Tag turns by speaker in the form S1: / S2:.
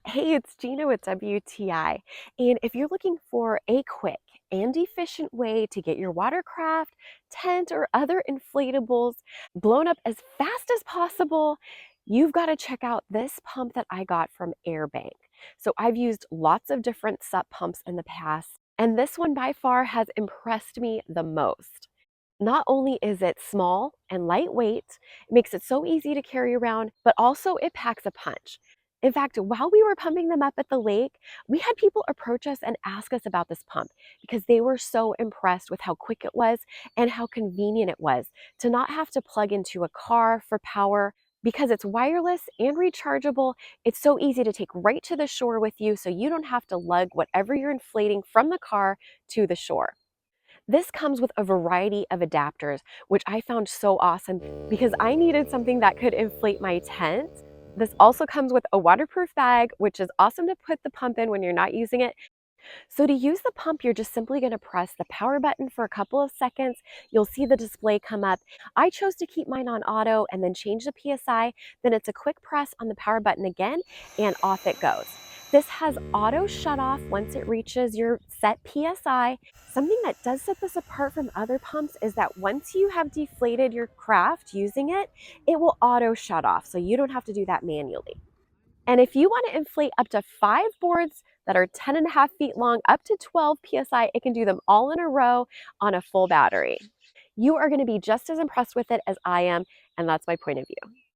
S1: Hey, it's Gina with WTI. And if you're looking for a quick and efficient way to get your watercraft, tent, or other inflatables blown up as fast as possible, you've got to check out this pump that I got from AIRBANK. So I've used lots of different SUP pumps in the past, and this one by far has impressed me the most. Not only is it small and lightweight, it makes it so easy to carry around, but also it packs a punch. In fact, while we were pumping them up at the lake, we had people approach us and ask us about this pump because they were so impressed with how quick it was and how convenient it was to not have to plug into a car for power. Because it's wireless and rechargeable, it's so easy to take right to the shore with you so you don't have to lug whatever you're inflating from the car to the shore. This comes with a variety of adapters, which I found so awesome because I needed something that could inflate my tent. This also comes with a waterproof bag, which is awesome to put the pump in when you're not using it. So to use the pump, you're just simply going to press the power button for a couple of seconds. You'll see the display come up. I chose to keep mine on auto and then change the PSI. Then it's a quick press on the power button again and off it goes. This has auto shut off once it reaches your set PSI. Something that does set this apart from other pumps is that once you have deflated your craft using it, it will auto shut off. So you don't have to do that manually. And if you want to inflate up to 5 boards that are 10.5 feet long, up to 12 PSI, it can do them all in a row on a full battery. You are going to be just as impressed with it as I am, and that's my point of view.